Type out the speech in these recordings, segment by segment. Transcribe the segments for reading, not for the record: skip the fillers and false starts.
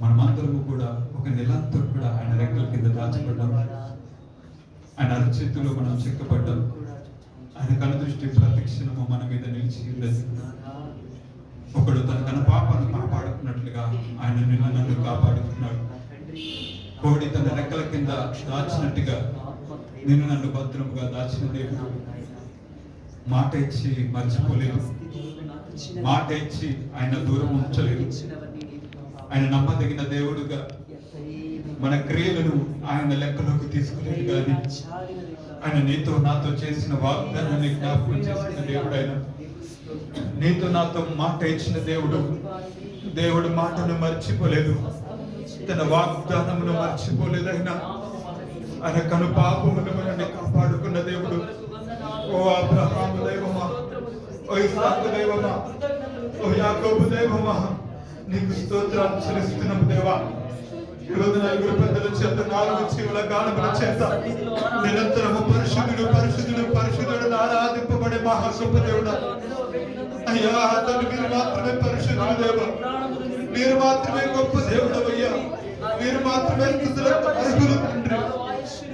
మనమందరము కూడా ఒక నెలంతా కూడా ఆయన రెక్కల కింద దాచబడ్డాం. ఆయన అరచేతిలో మనం చెక్కబడ్డాం. ఆయన కనుదృష్టి ప్రతిక్షణము మన మీద నిలిచి ఉండదు. ఒకడు తన తన పాపాన్ని కాపాడుకున్నట్లుగా ఆయన నిన్ను నన్ను కాపాడుతున్నాడు. కోడి తన రెక్కల కింద దాచినట్టుగా నిన్ను నన్ను భద్రముగా దాచిన దేవుడు. మాట ఇచ్చి మర్చిపోలేదు. మాట ఇచ్చి ఆయన దూరం ఉంచలేదు. ఆయన నమ్మదగిన దేవుడుగా మన క్రియలను ఆయన లెక్కలోకి తీసుకులేదు. కానీ ఆయన నీతో నాతో చేసిన వాగ్దానాన్ని జ్ఞాపకం చేసిన దేవుడు. ఆయన నీతో నాతో మాట ఇచ్చిన దేవుడు. దేవుడు మాటను మర్చిపోలేదు. తన వాగ్దానమును మర్చిపోలేదు. ఆయన కను పాపమును మనల్ని కాపాడుకున్న దేవుడు. ఓ అబ్రహాము దైవమా, ఓ ఇస్సాకు దైవమా, ఓ యాకోబు దైవమా, నీకు స్తోత్రాలు చెల్లిస్తున్నాము దేవా. ఈరోజు నలుగురు పెద్దల చేత, నాలుగు జీవుల గానముల చేత నిరంతరము పరిశుద్ధుడు పరిశుద్ధుడు పరిశుద్ధుడు ఆరాధింపబడే మహా గొప్ప దేవుడు. అయ్యా తండ్రి, మీరు మాత్రమే పరిశుద్ధుడు దేవా. మీరు మాత్రమే గొప్ప దేవుడు అయ్యా. మీరు మాత్రమే స్తుతులకు అర్హులు తండ్రి.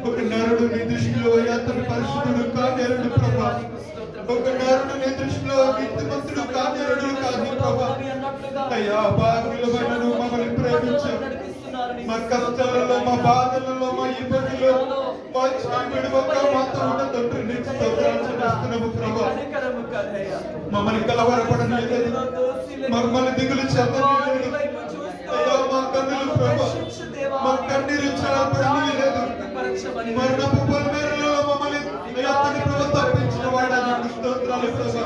ఒక నరుడు నీ దృష్టిలో అయ్యా తన పరిశుద్ధుడు కానేరుడు ప్రభా. ఒక నరుడు నీ దృష్టిలో నీతిమంతుడు కానేరుడు కాదు ప్రభా. అయ్యా భాగ్యులమైన మమ్మల్ని ప్రేమించారు. మా కష్టాలలో, మా బాధలలో, మా ఇబ్బందులు, మా విడువక మాతో ఉన్న తండ్రి నీకు స్తోత్రాలు చెల్లిస్తున్నాము ప్రభా. మమ్మల్ని కలవరపడనీయలేదు. మమ్మల్ని దిగులు చెందనీయలేదు. అయ్యా మా కన్నులు ప్రభా, మా కన్నీరు చెరపడనీయలేదు. మరణపు పొలిమేరలో మమ్మల్ని అయ్యా తండ్రి ప్రభా తప్పించిన వాడా నీకు స్తోత్రాలు ప్రభా.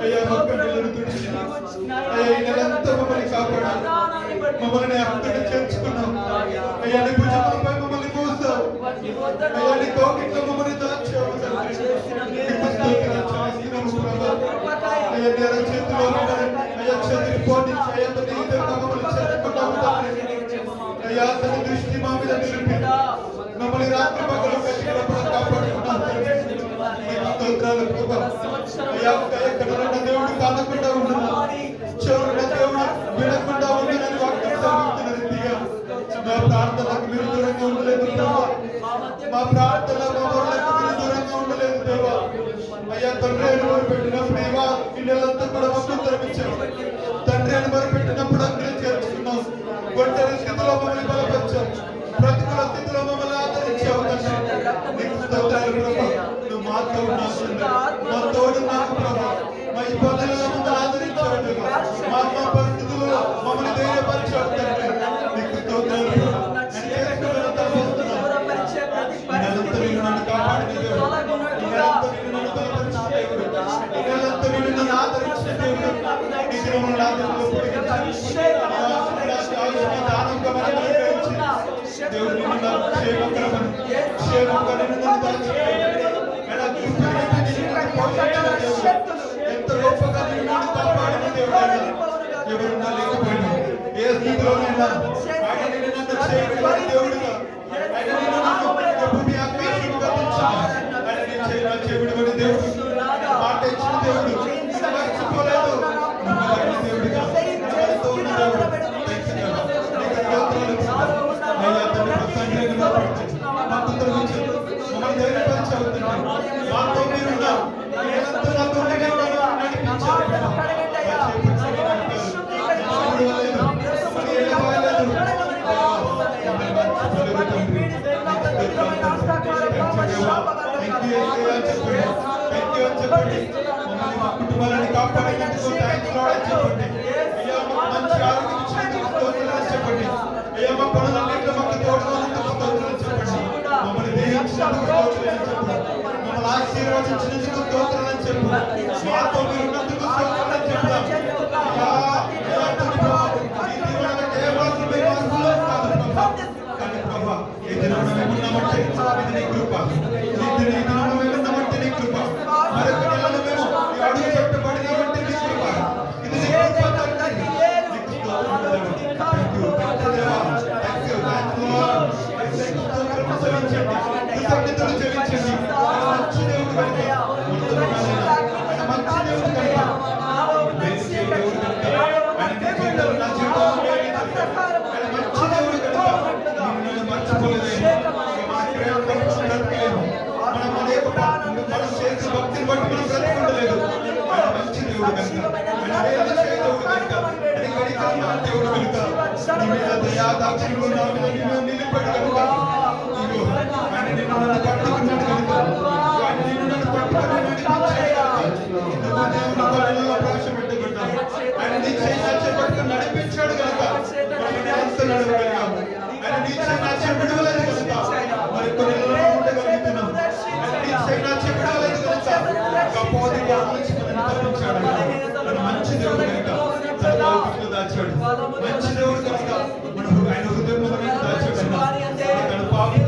అయ్యా మా కన్నులను తుడిచి అయ్యా ఈ నెలంతా మమ్మల్ని కాపాడాలి. మమ్మల్ని అక్కడికి చేర్చుకున్నాం. అయ్యా నీ భుజములపై మమ్మల్ని మోసావు. అయ్యా నీ కౌగిట్లో మమ్మల్ని దాచావు తండ్రి. నీకు స్తోత్రాలు చెల్లిస్తున్నాము ప్రభా. అయ్యా నీ అరచేతిలో అయ్యా చెదిరిపోని అయ్యా నీ ఇద్దరు మమ్మల్ని చేర్చుకున్నావు తండ్రి. అయ్యా తన దృష్టి మా మీద నిలిపి మమ్మల్ని రాత్రి పగలు కాపాడుకున్నావు తండ్రి. నీకు స్తోత్రాలు ప్రభా. అయ్యా ఎక్కడైనా దేవుడు కానకుండా ఉండను, చెవులున్న దేవుడు వినకుండా ఉండనని వాక్యం చదువుతున్న రీతిగా మా ప్రార్థనకు మీరు దూరంగా ఉండలేదు దేవా. మా ప్రార్థన మా మొరలకు మీరు దూరంగా ఉండలేదు దేవా. అయ్యా తండ్రి అని మొరపెట్టినప్పుడు దేవా ఈ నెలంతా కూడా వస్తువులు ఇచ్చావు. తండ్రి అని మొరపెట్టినప్పుడు అందరూ చేర్చుకున్నావు. ఒంటరి స్థితిలో మమ్మల్ని బలపరిచావు. ప్రతికూల స్థితిలో మమ్మల్ని ఆదరించావు తండ్రి. నీకు స్తోత్రాలు ప్రభా. నువ్వు మాతో ఉన్నావు, మా తోడు నాకు ప్రభా. మా ఇబ్బందులలో మమ్మల్ని ఆదరించావు దేవా. మా పరిస్థితుల్లో మమ్మల్ని ధైర్యపరిచావు తండ్రి. నీకు స్తోత్రాలు ప్రభా. నన్ను కాపాడిన దేవుడు, నన్ను బలపరిచిన దేవుడు, నన్ను ఆదరించిన దేవుడు, నీ దినములను ఆదరణలో పొడిగించి దానంగా మనకు అనుగ్రహించి దేవుడు నిన్ను క్షేమంగా నిన్ను ఎంత గొప్పగా నిన్ను కాపాడిన దేవుడు. ఎవరున్నా లేకపోయినా ఏ స్థితిలోనైనా ఆయన నిన్ను నన్ను చేయగలిగిన దేవుడుగా, ఆయన నిన్ను నన్ను భూమి ఆకాశముగా తెచ్చాడు. ఆయన నీ చేయబడిన దేవుడు, మాట ఇచ్చిన దేవుడు, మర్చిపోలేదు. నమ్మదగిన దేవుడుగా మనతో ఉన్న దేవుడు. అయ్యా తండ్రి తండ్రి మమ్మల్ని ధైర్యపరిచావు తండ్రి. మాతో మీరున్నారు. ఎంతో నాతో నడిపించారు. చెప్పండి మా కుటుంబాలను కాపాడేందుకు థాంక్స్ లార్డ్ చెప్పండి. అయ్యా మాకు మంచి ఆరోగ్యం ఇచ్చినందుకు స్తోత్రాలు చెప్పండి. అయ్యా మా పనులన్నింటిలో మాకు తోడుగా ఉన్నందుకు స్తోత్రాలు చెప్పండి. మమ్మల్ని దీవించినందుకు స్తోత్రాలు చెప్పండి. మమ్మల్ని ఆశీర్వదించినందుకు స్తోత్రాలు చెప్పండి. మాతో మీరు ఉన్నందుకు స్తోత్రాలు చెప్తాం. ఈ దినాన మేము ఉన్నామంటే ఇది నీ కృప. ఈ దినాన మేము ఉన్నామంటే నీ కృప. మరొక నెలలో మేము అడుగు పెట్టబడినామంటే నీ కృప. ఇది నీ కృప తండ్రి. నీకు స్తోత్రాలు దేవా. Thank you lord. స్తోత్రము చెల్లించండి, కృతజ్ఞతలు చెల్లించండి. మంచి దేవుడు కనుక మంచి దేవుడు నీ మీద దయా దాక్షిణ్యము నా మీద నిలిపాడు కనుక ఇదిగో ఆయన నిన్ను నన్ను పట్టుకున్నాడు కనుక ఆయన నిన్ను నన్ను పట్టుకుని ప్రవేశపెట్టుకుంటాం ఆయన నీ చేయి నచ్చబట్టుకుని నడిపించాడు కనుక మరి ఎంత నడవగలిగాం ఆయన నీ చేయి నచ్చ విడవలేదు కనుక మరి కొన్ని ఉండగలుగుతున్నాం ఆయన నీ చేయి నచ్చ విడవలేదు కనుక గొప్పది తప్పించాడు తన మంచి దేవుడు కనుక తన లోపల దాచాడు మంచి దేవుడు కనుక మన ఆయన హృదయంలో మనకి దాచాడు తన పాపం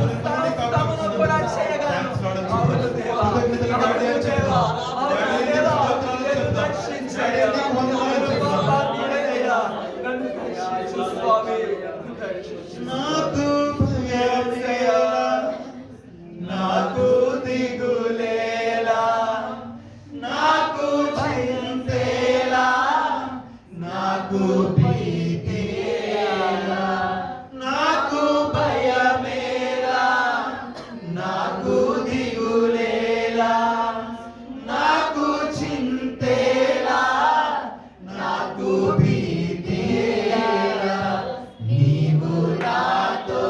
నాకు భయమేలా నాకు దిగులేలా నాకు చింతేలా నాకు భీతియేలా నాకు భయమేలా నాకు దిగులేలా నాకు చింతేలా నాకు భీతియేలా నీవు నాతో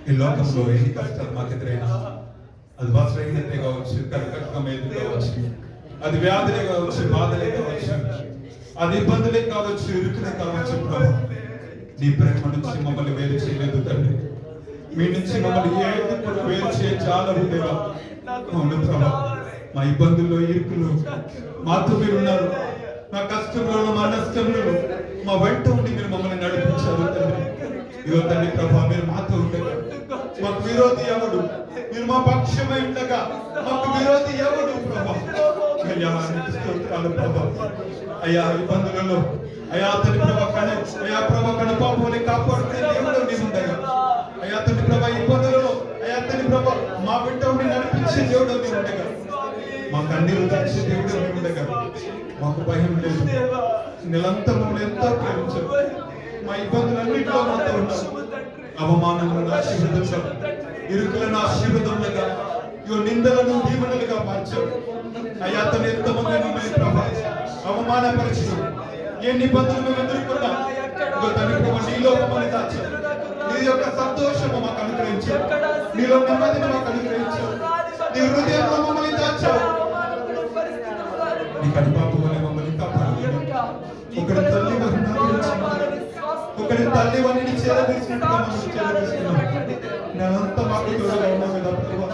ఈ లోకంలో ఎన్ని కష్టాలు మాకు ఎదురైనా, అది వస్త్రహీనతే కావచ్చు, కర్కటకం ఏది కావచ్చు, అది వ్యాధులే కావచ్చు, బాధలే కావచ్చు, అది ఇబ్బందులే కావచ్చు, ఇరుకులే కావచ్చు, ప్రభు నీ ప్రేమ నుంచి మమ్మల్ని వేరు చేయలేదు తండ్రి. మీ నుంచి మమ్మల్ని ఏది కూడా వేరు చేయ చాలవు దేవా. అవును ప్రభా, మా ఇబ్బందుల్లో ఇరుకులు మాతో మీరు ఉన్నారు. మా కష్టంలో మా నష్టంలో మా వెంట ఉండి మీరు మమ్మల్ని నడిపించారు తండ్రి. ఇదిగో తండ్రి ప్రభా, మీరు మాతో ఉండగా మాకు విరోధి ఎవడు? మీరు మా పక్షమై ఉండగా మాకు విరోధి ఎవడు ప్రభా? అయ్యా స్తోత్రాలు ప్రభా. అయ్యా ఇబ్బందులలో అయ్యా తండ్రి ప్రభా అయ్యా ప్రభా పాపని కాపాడుకునే దేవుడు నీ ఉండగా, అయ్యా తండ్రి ప్రభా ఇబ్బందులలో అయ్యా తండ్రి ప్రభా మా వెంట ఉండి నడిపించే దేవుడు నీ ఉండగా, మా కన్నీరు తెచ్చే దేవుడు నీ ఉండగా మాకు భయం లేదు. నెలంతా మమ్మల్ని ఎంతో ప్రేమించారు. మా ఇబ్బందులన్నింటిలో మాతో ఉన్నారు. అవమానములను ఆశీర్వదించాం, ఇరుకులను ఆశీర్వదములుగా, నిందలను దీవెనలుగా మార్చాడు. అయ్యా తను ఎంతమంది మమ్మల్ని ప్రభా అవమానపరిచారు. ఎన్ని ఇబ్బందులు మేము ఎదుర్కొన్నా తండ్రి ప్రభా నీలో మమ్మల్ని దాచారు. నీ యొక్క సంతోషము మాకు అనుగ్రహించావు, నీలో నెమ్మదిని మాకు అనుగ్రహించావు, నీ హృదయంలో మమ్మల్ని దాచావు. నీ కనుపాపు వల్ల మమ్మల్ని కాపాడు. ఒకరి తల్లి ఒక ఇక్కడ తల్లి వాణిని చేరదీసినట్టుగా మమ్మల్ని చేరదీస్తున్నాం. నేనంతా మాకు తోడుగా ఉన్నావు కదా ప్రభువా.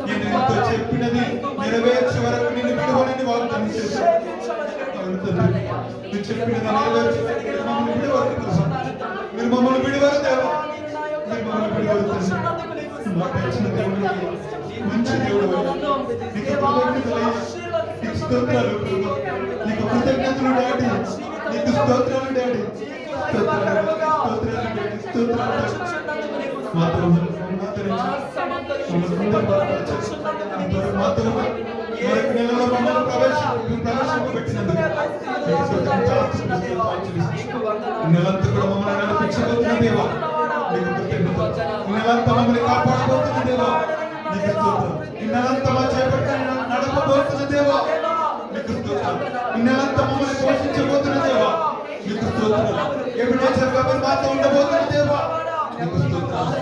నేను నీతో చెప్పినది నెరవేర్చే వరకు నిన్ను విడువనని వాగ్దానం చేశాను. అవును తండ్రి, నువ్వు చెప్పినది నెరవేర్చే వరకు మమ్మల్ని విడువరు ప్రభువా. మీరు మమ్మల్ని విడువరు దేవా, మీరు మమ్మల్ని విడువరు తండ్రి. మాకు ఇచ్చిన దేవుడికి మంచి దేవుడు నీకు కృతజ్ఞతలు, నీకు స్తోత్రాలు ప్రభువా. నీకు కృతజ్ఞతలు డాడీ, నీకు స్తోత్రాలు డాడీ, స్తోత్రాలు స్తోత్రాలు డాడీ, స్తోత్రాలు. మాతో మరొక నెలలో మమ్మల్ని ప్రవేశింపబెట్టినందుకు నెలంతా కూడా మమ్మల్ని నడిపించబోతున్న దేవా నీకు కృతజ్ఞతలు. నెలంతా మమ్మల్ని కాపాడబోతున్న దేవా నీకు స్తోత్రం. నెలంతా మా చేపట్టిన నడపబోతున్న దేవా నీకు స్తోత్రం. నెలంతా మమ్మల్ని పోషించబోతున్న దేవా నీకు స్తోత్రం. ఎవిడెన్షియల్ గా మాతో ఉండబోతున్న దేవా నీకు స్తోత్రాలు.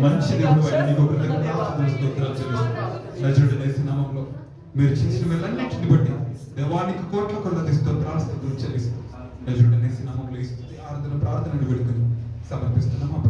మంచి దేవుడు అయిన నీకు కృతజ్ఞతలు, స్తోత్రాలు చెల్లిస్తున్నాను. నజరుడైన యేసు నామములో మీరు చేసిన మేలన్నిటిని బట్టి దేవానికి కోట్ల కొలది స్తోత్రాలు చెల్లిస్తున్నాను. నజరుడైన యేసు నామములో ఈ స్తుతి ఆరాధన ప్రార్థనను వేడుకొని సమర్పిస్తున్నాము.